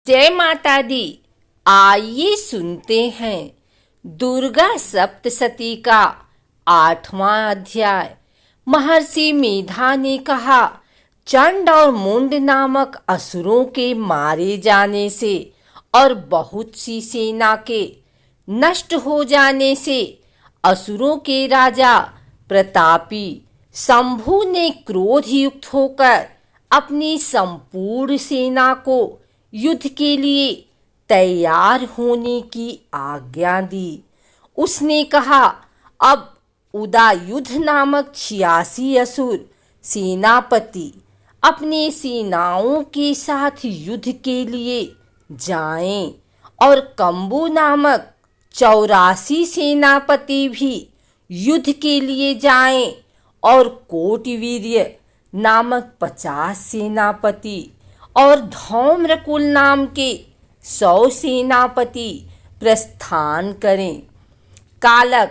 जय माता दी। आइए सुनते हैं दुर्गा सप्तशती का 8वां अध्याय। महर्षि मेधा ने कहा, चंड और मुंड नामक असुरों के मारे जाने से और बहुत सी सेना के नष्ट हो जाने से असुरों के राजा प्रतापी शंभु ने क्रोध युक्त होकर अपनी संपूर्ण सेना को युद्ध के लिए तैयार होने की आज्ञा दी। उसने कहा, अब उदायुध नामक 86 असुर सेनापति अपने सेनाओं के साथ युद्ध के लिए जाएं और कंबु नामक 84 सेनापति भी युद्ध के लिए जाएं और कोटिवीर्य नामक 50 सेनापति और धौम्रकुल नाम के 100 सेनापति प्रस्थान करें। कालक,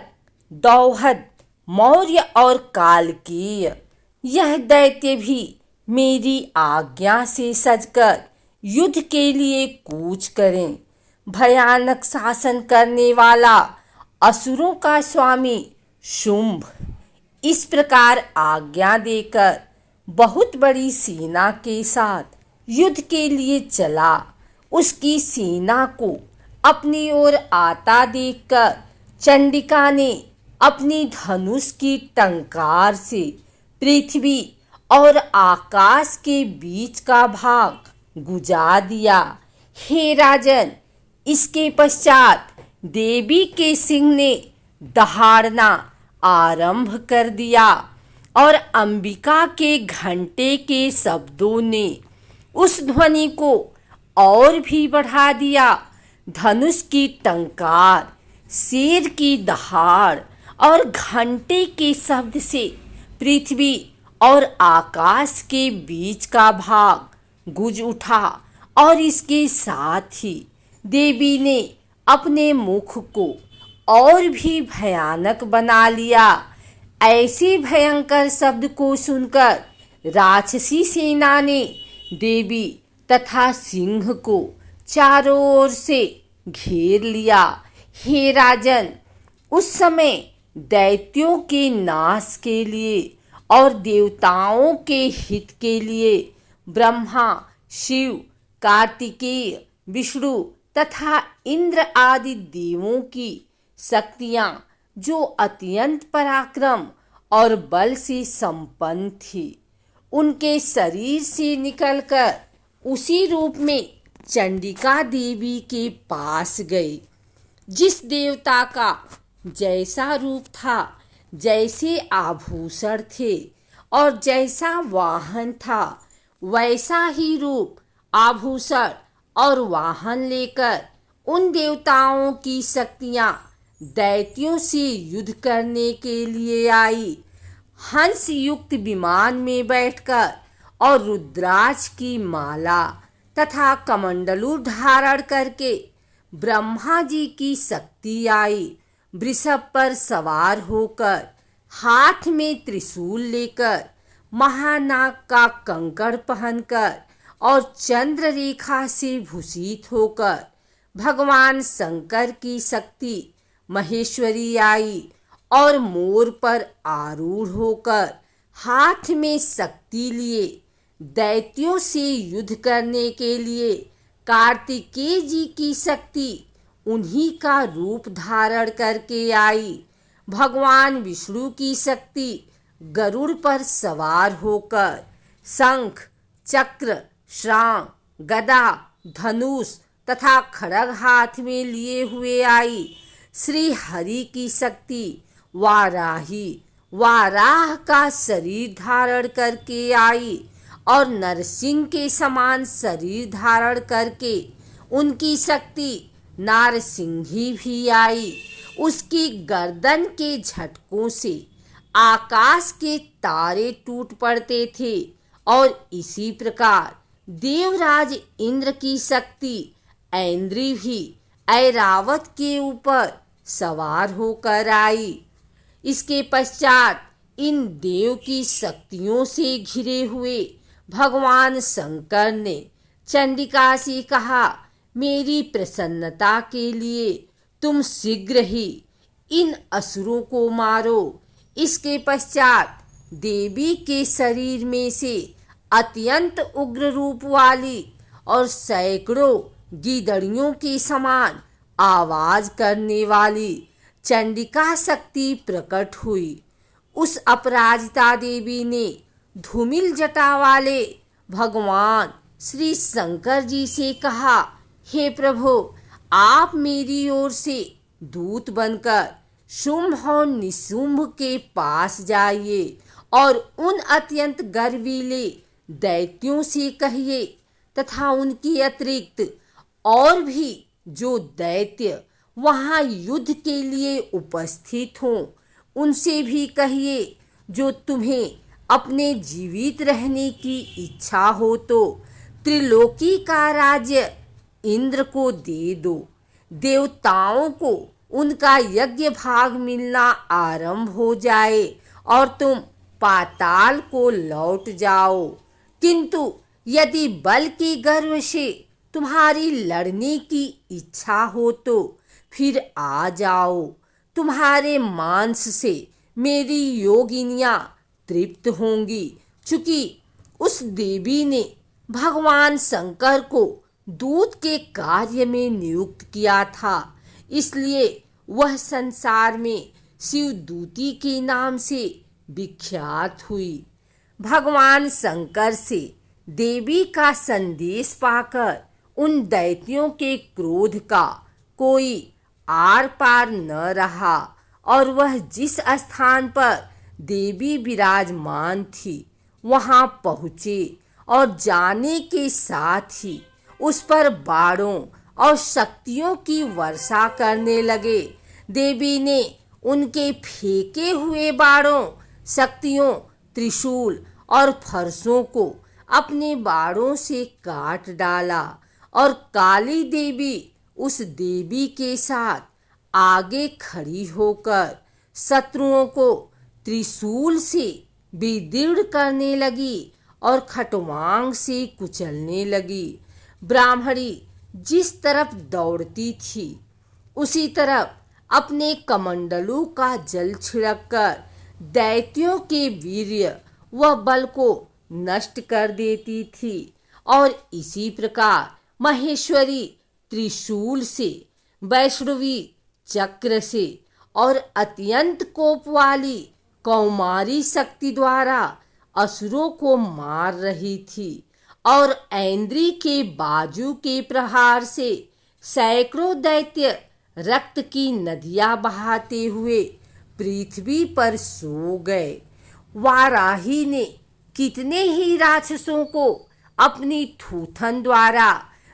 दौहद, मौर्य और कालकेय यह दैत्य भी मेरी आज्ञा से सजकर युद्ध के लिए कूच करें। भयानक शासन करने वाला असुरों का स्वामी शुंभ इस प्रकार आज्ञा देकर बहुत बड़ी सेना के साथ युद्ध के लिए चला। उसकी सेना को अपनी ओर आता देखकर चंडिका ने अपनी धनुष की टंकार से पृथ्वी और आकाश के बीच का भाग गुजा दिया। हे राजन, इसके पश्चात देवी के सिंह ने दहाड़ना आरंभ कर दिया और अंबिका के घंटे के शब्दों ने उस ध्वनि को और भी बढ़ा दिया। धनुष की टंकार, शेर की दहाड़ और घंटे के शब्द से पृथ्वी और आकाश के बीच का भाग गूंज उठा और इसके साथ ही देवी ने अपने मुख को और भी भयानक बना लिया। ऐसे भयंकर शब्द को सुनकर राक्षसी सेना ने देवी तथा सिंह को चारों ओर से घेर लिया। हे राजन, उस समय दैत्यों के नाश के लिए और देवताओं के हित के लिए ब्रह्मा, शिव, कार्तिकेय, विष्णु तथा इंद्र आदि देवों की शक्तियां, जो अत्यंत पराक्रम और बल से संपन्न थी, उनके शरीर से निकलकर उसी रूप में चंडिका देवी के पास गई। जिस देवता का जैसा रूप था, जैसे आभूषण थे और जैसा वाहन था, वैसा ही रूप, आभूषण और वाहन लेकर उन देवताओं की शक्तियां दैत्यों से युद्ध करने के लिए आई। हंस युक्त विमान में बैठकर और रुद्राक्ष की माला तथा कमंडलू धारण करके ब्रह्मा जी की शक्ति आई। वृषभ पर सवार होकर, हाथ में त्रिशूल लेकर, महानाग का कंकड़ पहनकर और चंद्र रेखा से भूषित होकर भगवान शंकर की शक्ति महेश्वरी आई और मोर पर आरूढ़ होकर हाथ में शक्ति लिए दैत्यों से युद्ध करने के लिए कार्तिकेय जी की शक्ति उन्हीं का रूप धारण करके आई। भगवान विष्णु की शक्ति गरुड़ पर सवार होकर शंख, चक्र, श्रांग, गदा, धनुष तथा खड्ग हाथ में लिए हुए आई। श्री हरि की शक्ति वाराही, वाराह का शरीर धारण करके आई और नरसिंह के समान शरीर धारण करके उनकी शक्ति नारसिंही भी आई। उसकी गर्दन के झटकों से आकाश के तारे टूट पड़ते थे और इसी प्रकार देवराज इंद्र की शक्ति ऐन्द्री भी ऐरावत के ऊपर सवार होकर आई। इसके पश्चात इन देव की शक्तियों से घिरे हुए भगवान शंकर ने चंडिका से कहा, मेरी प्रसन्नता के लिए तुम शीघ्र ही इन असुरों को मारो। इसके पश्चात देवी के शरीर में से अत्यंत उग्र रूप वाली और सैकड़ों गीदड़ियों के समान आवाज करने वाली चंडिका शक्ति प्रकट हुई। उस अपराजिता देवी ने धूमिल जटा वाले भगवान श्री शंकर जी से कहा, हे प्रभु, आप मेरी ओर से दूत बनकर शुंभ और निशुंभ के पास जाइए और उन अत्यंत गर्वीले दैत्यों से कहिए तथा उनके अतिरिक्त और भी जो दैत्य वहां युद्ध के लिए उपस्थित हों, उनसे भी कहिए, जो तुम्हें अपने जीवित रहने की इच्छा हो तो त्रिलोकी का राज्य इंद्र को दे दो। देवताओं को उनका यज्ञ भाग मिलना आरंभ हो जाए और तुम पाताल को लौट जाओ। किंतु यदि बल की गर्व से तुम्हारी लड़ने की इच्छा हो तो फिर आ जाओ। तुम्हारे मांस से मेरी योगिनियां तृप्त होंगी। चूंकि उस देवी ने भगवान शंकर को दूत के कार्य में नियुक्त किया था, इसलिए वह संसार में शिवदूती के नाम से विख्यात हुई। भगवान शंकर से देवी का संदेश पाकर उन दैत्यों के क्रोध का कोई आर पार न रहा और वह जिस स्थान पर देवी विराजमान थी वहां पहुँचे और जाने के साथ ही उस पर बाणों और शक्तियों की वर्षा करने लगे। देवी ने उनके फेंके हुए बाणों, शक्तियों, त्रिशूल और फरसों को अपने बाणों से काट डाला और काली देवी उस देवी के साथ आगे खड़ी होकर शत्रुओं को त्रिशूल से विदीर्ण करने लगी और खटवांग से कुचलने लगी। ब्राह्मणी जिस तरफ दौड़ती थी उसी तरफ अपने कमंडलू का जल छिड़ककर दैत्यों के वीर्य व बल को नष्ट कर देती थी और इसी प्रकार महेश्वरी त्रिशूल से, वैष्णवी चक्र से और अत्यंत कोप वाली कौमारी शक्ति द्वारा असुरों को मार रही थी और ऐन्द्री के बाजू के प्रहार से सैकड़ों दैत्य रक्त की नदियां बहाते हुए पृथ्वी पर सो गए। वाराही ने कितने ही राक्षसों को अपनी थूथन द्वारा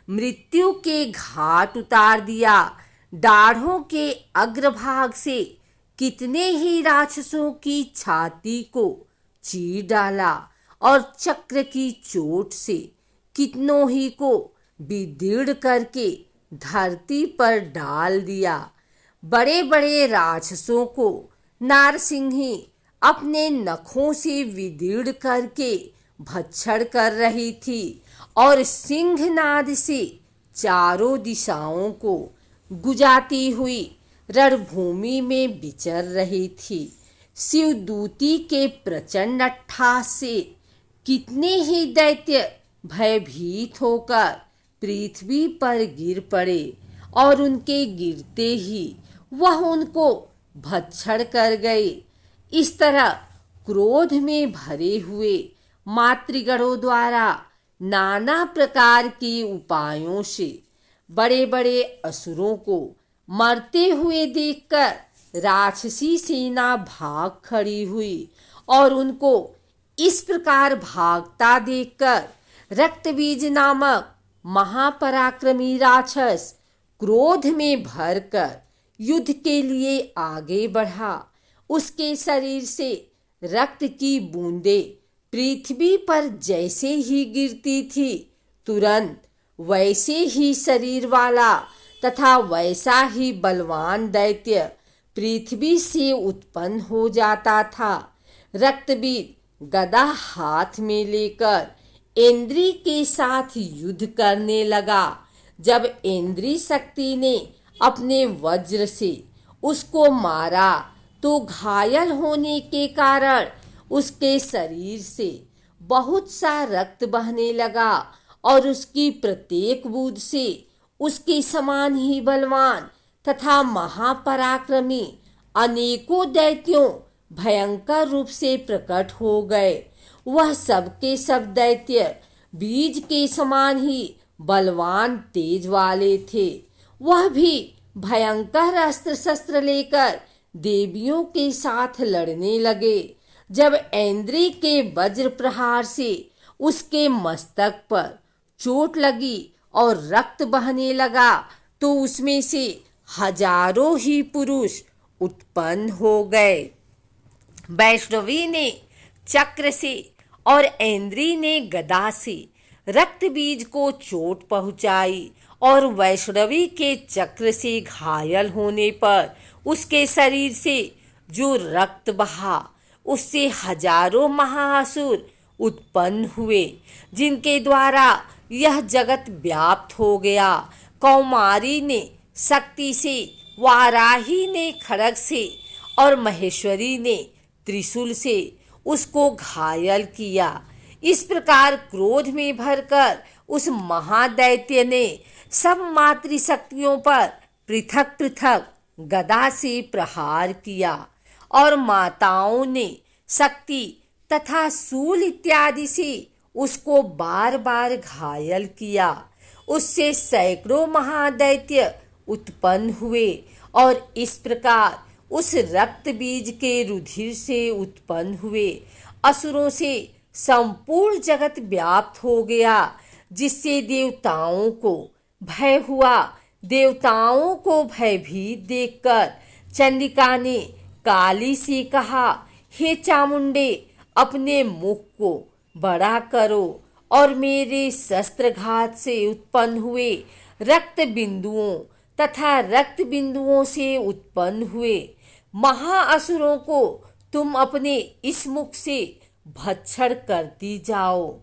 मृत्यु के घाट उतार दिया। दाढ़ों के अग्रभाग से कितने ही राक्षसों की छाती को चीर डाला और चक्र की चोट से कितनों ही को विदीर्ण करके धरती पर डाल दिया। बड़े बड़े राक्षसों को नारसिंही अपने नखों से विदीर्ण करके भक्षण कर रही थी और सिंहनाद से चारों दिशाओं को गुजाती हुई रणभूमि में विचर रही थी। शिवदूती के प्रचंड अट्टहास से कितने ही दैत्य भयभीत होकर पृथ्वी पर गिर पड़े और उनके गिरते ही वह उनको भक्षण कर गए। इस तरह क्रोध में भरे हुए मातृगणों द्वारा नाना प्रकार के उपायों से बड़े बड़े असुरों को मरते हुए देखकर राक्षसी सेना भाग खड़ी हुई और उनको इस प्रकार भागता देखकर रक्तबीज नामक महापराक्रमी राक्षस क्रोध में भरकर युद्ध के लिए आगे बढ़ा। उसके शरीर से रक्त की बूंदें पृथ्वी पर जैसे ही गिरती थी, तुरंत वैसे ही शरीर वाला तथा वैसा ही बलवान दैत्य पृथ्वी से उत्पन्न हो जाता था। रक्तबीज गदा हाथ में लेकर इंद्री के साथ युद्ध करने लगा। जब इंद्री शक्ति ने अपने वज्र से उसको मारा तो घायल होने के कारण उसके शरीर से बहुत सा रक्त बहने लगा और उसकी प्रत्येक बूंद से उसके समान ही बलवान तथा महापराक्रमी अनेकों दैत्यों भयंकर रूप से प्रकट हो गए। वह सबके सब दैत्य बीज के समान ही बलवान तेज वाले थे। वह भी भयंकर अस्त्र शस्त्र लेकर देवियों के साथ लड़ने लगे। जब ऐन्द्री के वज्र प्रहार से उसके मस्तक पर चोट लगी और रक्त बहने लगा तो उसमें से हजारों ही पुरुष उत्पन्न हो गए। वैष्णवी ने चक्र से और ऐन्द्री ने गदा से रक्त बीज को चोट पहुंचाई और वैष्णवी के चक्र से घायल होने पर उसके शरीर से जो रक्त बहा उससे हजारों महाअसुर उत्पन्न हुए जिनके द्वारा यह जगत व्याप्त हो गया। कौमारी ने शक्ति से, वाराही ने खड्ग से और महेश्वरी ने त्रिशूल से उसको घायल किया। इस प्रकार क्रोध में भरकर उस महादैत्य ने सब मातृशक्तियों पर पृथक पृथक गदा से प्रहार किया और माताओं ने शक्ति तथा शूल इत्यादि से उसको बार बार घायल किया। उससे सैकड़ों महादैत्य उत्पन्न हुए और इस प्रकार उस रक्त बीज के रुधिर से उत्पन्न हुए असुरों से संपूर्ण जगत व्याप्त हो गया, जिससे देवताओं को भय हुआ। देवताओं को भयभीत देखकर चंडिका ने काली से कहा, हे चामुंडे, अपने मुख को बड़ा करो और मेरे शस्त्रघात से उत्पन्न हुए रक्त बिंदुओं तथा रक्त बिंदुओं से उत्पन्न हुए महाअसुरों को तुम अपने इस मुख से भक्षण करती जाओ।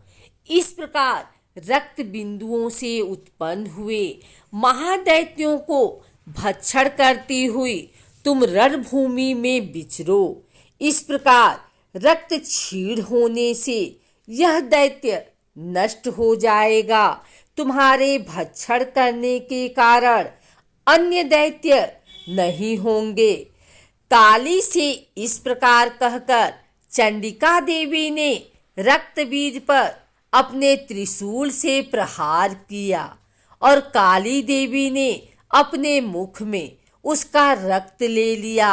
इस प्रकार रक्त बिंदुओं से उत्पन्न हुए महादैत्यों को भक्षण करती हुई तुम रणभूमि में विचरो। इस प्रकार रक्त क्षीण होने से यह दैत्य नष्ट हो जाएगा। तुम्हारे भक्षण करने के कारण अन्य दैत्य नहीं होंगे। काली से इस प्रकार कहकर चंडिका देवी ने रक्त बीज पर अपने त्रिशूल से प्रहार किया और काली देवी ने अपने मुख में उसका रक्त ले लिया।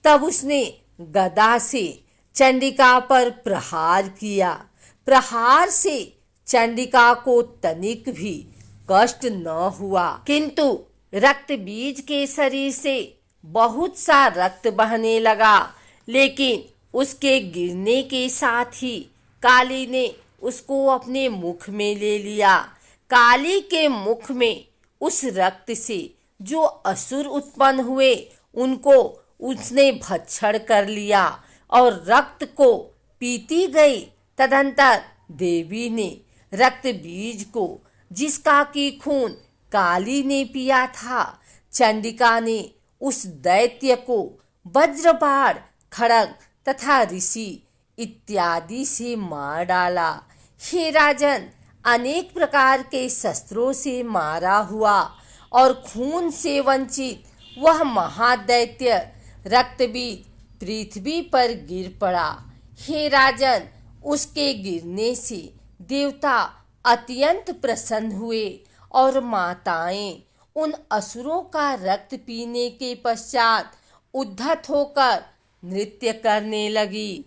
तब उसने गदा से चंडिका पर प्रहार किया। प्रहार से चंडिका को तनिक भी कष्ट न हुआ, किंतु रक्त बीज के शरीर से बहुत सा रक्त बहने लगा। लेकिन उसके गिरने के साथ ही काली ने उसको अपने मुख में ले लिया। काली के मुख में उस रक्त से जो असुर उत्पन्न हुए उनको उसने भक्षण कर लिया और रक्त को पीती गई। तदंतर देवी ने रक्त बीज को, जिसका की खून काली ने पिया था, चंडिका ने उस दैत्य को वज्रबाण, खड्ग तथा ऋषि इत्यादि से मार डाला। हे राजन, अनेक प्रकार के शस्त्रों से मारा हुआ और खून से वंचित वह महादैत्य रक्तबीज पृथ्वी पर गिर पड़ा। हे राजन, उसके गिरने से देवता अत्यंत प्रसन्न हुए और माताएं उन असुरों का रक्त पीने के पश्चात उद्धत होकर नृत्य करने लगी।